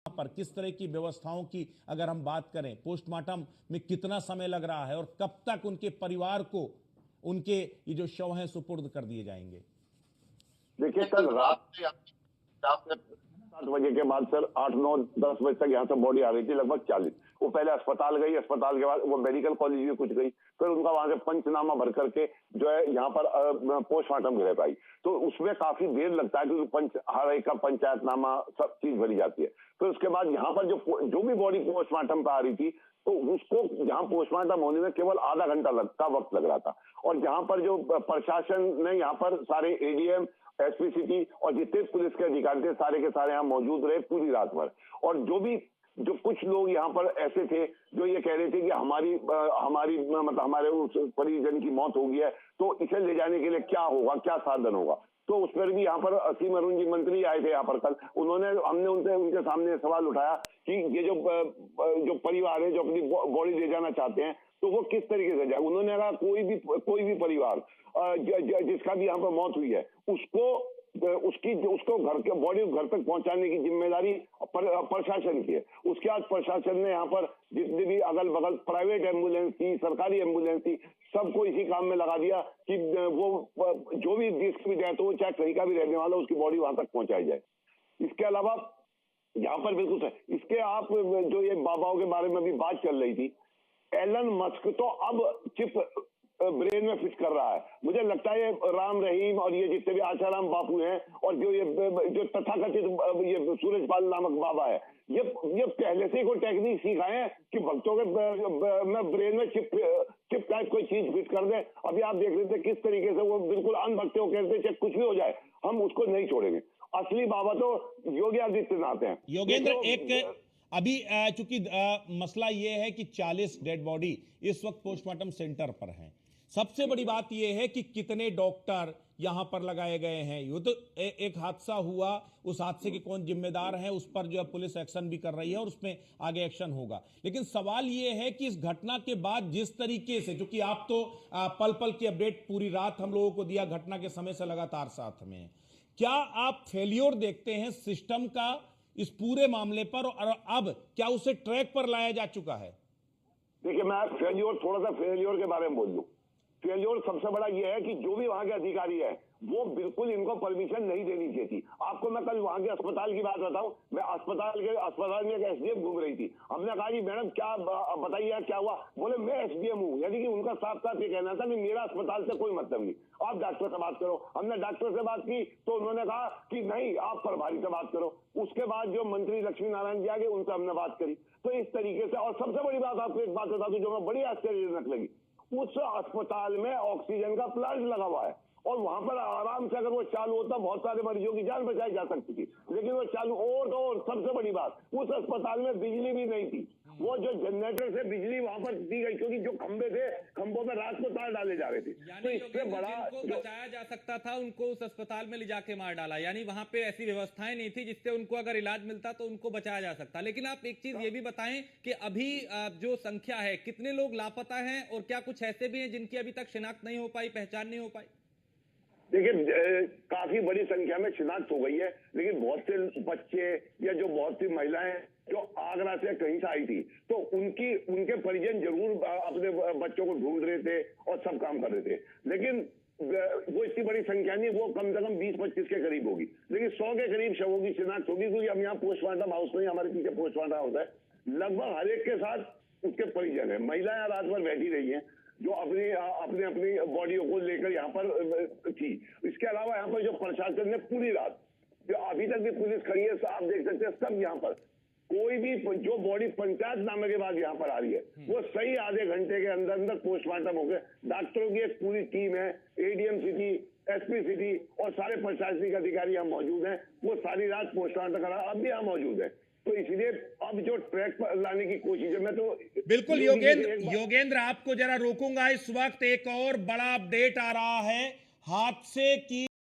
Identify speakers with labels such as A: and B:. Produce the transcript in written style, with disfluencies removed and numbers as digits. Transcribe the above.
A: पर किस तरह की व्यवस्थाओं की अगर हम बात करें, पोस्टमार्टम में कितना समय लग रहा है और कब तक उनके परिवार को उनके ये जो शव हैं सुपुर्द कर दिए जाएंगे?
B: देखिए, कल रात से 7 बजे के बाद सर 8, 9, 10 बजे तक यहाँ से बॉडी आ रही थी, लगभग 40। वो पहले अस्पताल गई, अस्पताल के बाद वो मेडिकल कॉलेज भी कुछ गई, फिर उनका वहां से पंचनामा भर करके जो है यहाँ पर पोस्टमार्टम गृह पाई। तो उसमें काफी देर लगता है क्योंकि हर एक का पंचायतनामा सब चीज भरी जाती है। फिर उसके बाद यहाँ पर जो भी बॉडी पोस्टमार्टम पर आ रही थी तो उसको यहाँ पोस्टमार्टम होने में केवल आधा घंटा का वक्त लग रहा था। और यहाँ पर जो प्रशासन ने यहाँ पर सारे एडीएम, एसपी सिटी और जितने पुलिस के अधिकारी थे सारे के सारे यहाँ मौजूद रहे पूरी रात भर। और जो कुछ लोग यहाँ पर ऐसे थे जो ये कह रहे थे कि हमारी मतलब हमारे उस परिजन की मौत हो गई है तो इसे ले जाने के लिए क्या होगा, क्या साधन होगा। तो उस पर भी यहाँ पर असीम अरुण जी मंत्री आए थे यहाँ पर कल। हमने उनके सामने सवाल उठाया कि ये जो परिवार है जो अपनी बॉडी ले जाना चाहते हैं तो वो किस तरीके से जाए। उन्होंने कहा कोई भी परिवार जिसका भी यहाँ पर मौत हुई है उसको बॉडी घर तक पहुंचाने की जिम्मेदारी प्रशासन की है। उसके बाद प्रशासन ने यहाँ पर जितनी भी अगल बगल प्राइवेट एम्बुलेंस थी, सरकारी एम्बुलेंस थी, सबको इसी काम में लगा दिया कि वो जो भी जिसकी भी डेथ हो चाहे कहीं का भी रहने वाला उसकी बॉडी वहां तक पहुंचाई जाए। इसके अलावा यहाँ पर बिल्कुल है इसके आप जो ये बाबाओं के बारे में भी बात चल रही थी, एलन मस्क तो अब चिप ब्रेन में फिट कर रहा है। मुझे लगता है राम रहीम और ये जितने भी आचाराम बापू हैं और जो तथाकथित ये सूरजपाल नामक बाबा है, ये पहले से ही कोई टेक्निक सिखाए हैं कि भक्तों के ब्रेन में चिप टाइप कोई चीज फिट कर दे। अभी आप देख रहे थे किस तरीके से वो बिल्कुल अनभक्त हो कहते चाहे कुछ भी हो जाए हम उसको नहीं छोड़ेंगे। असली बाबा तो योगी आदित्यनाथ हैं।
A: योगेंद्र, एक अभी चूंकि मसला यह है कि 40 डेड बॉडी इस वक्त पोस्टमार्टम सेंटर पर हैं। सबसे बड़ी बात यह है कि कितने डॉक्टर यहां पर लगाए गए हैं। ये तो एक हादसा हुआ, उस हादसे के कौन जिम्मेदार है उस पर जो है पुलिस एक्शन भी कर रही है और उसमें आगे एक्शन होगा। लेकिन सवाल यह है कि इस घटना के बाद जिस तरीके से, क्योंकि आप तो पल पल की अपडेट पूरी रात हम लोगों को दिया, घटना के समय से लगातार साथ में, क्या आप फेल्योर देखते हैं सिस्टम का इस पूरे मामले पर और अब क्या उसे ट्रैक पर लाया जा चुका है?
B: देखिए, मैं थोड़ा सा फेल्योर के बारे में बोल दूं। फेल्योर सबसे बड़ा यह है कि जो भी वहां के अधिकारी है वो बिल्कुल इनको परमिशन नहीं देनी चाहिए थी। आपको मैं कल वहां के अस्पताल की बात बताऊं, मैं अस्पताल में एक एसडीएम घूम रही थी। हमने कहा कि मैडम क्या बताइए क्या हुआ? बोले मैं एसडीएम हूं, यानी कि उनका साफ साफ ये कहना था कि मेरा अस्पताल से कोई मतलब नहीं, आप डॉक्टर से बात करो। हमने डॉक्टर से बात की तो उन्होंने कहा कि नहीं आप प्रभारी से बात करो। उसके बाद जो मंत्री लक्ष्मी नारायण जी आ गए उनसे हमने बात करी। तो इस तरीके से, और सबसे बड़ी बात आपको एक बात बता दूं जो मैं बड़ी आश्चर्यजनक लगी, उस अस्पताल में ऑक्सीजन का प्लांट लगा हुआ है और वहां पर आराम से अगर वो चालू होता बहुत सारे मरीजों की जान बचाई जा सकती थी, लेकिन वो चालू और सबसे बड़ी बात उस अस्पताल में बिजली भी नहीं थी। वो जो जनरेटर से बिजली वहां पर दी गई क्योंकि जो खंबे थे खंभों में रात को तार डाले जा रहे थे। तो इससे बड़ा
C: बचाया जा सकता था उनको उस अस्पताल में ले जाके मार डाला। यानी वहां पे ऐसी व्यवस्थाएं नहीं थी जिससे उनको अगर इलाज मिलता तो उनको बचाया जा सकता। लेकिन आप एक चीज ये भी बताएं कि अभी जो संख्या है कितने लोग लापता हैं और क्या कुछ ऐसे भी हैं जिनकी अभी तक शिनाख्त नहीं हो पाई, पहचान नहीं हो पाई?
B: देखिए, काफी बड़ी संख्या में शिनाख्त हो गई है, लेकिन बहुत से बच्चे या जो बहुत सी महिलाएं जो आगरा से कहीं से आई थी तो उनके परिजन जरूर अपने बच्चों को ढूंढ रहे थे और सब काम कर रहे थे। लेकिन वो इतनी बड़ी संख्या नहीं, वो कम से कम 20-25 के करीब होगी, लेकिन 100 के करीब शवों की शिनाख्त होगी क्योंकि हम यहाँ पोस्टमार्टम हाउस में हमारे पीछे पोस्टमार्टम हाउस है। लगभग हर एक के साथ उसके परिजन है। महिलाएं रात भर बैठी रही हैं जो अपनी बॉडियों को लेकर यहाँ पर थी। इसके अलावा यहाँ पर जो प्रशासन ने पूरी रात जो अभी तक भी पुलिस खड़ी है, आप देख सकते हैं सब यहाँ पर कोई भी जो बॉडी पंचायतनामे के बाद यहाँ पर आ रही है वो सही आधे घंटे के अंदर पोस्टमार्टम हो गए। डॉक्टरों की एक पूरी टीम है, एडीएम सिटी, एसपी सिटी और सारे प्रशासनिक अधिकारी यहाँ मौजूद हैं। वो सारी रात पोस्टमार्टम करा, अब भी यहाँ मौजूद है। तो इसलिए अब जो ट्रैक पर लाने की कोशिश है, मैं तो
A: बिल्कुल योगेंद्र आपको जरा रोकूंगा। इस वक्त एक और बड़ा अपडेट आ रहा है हादसे की।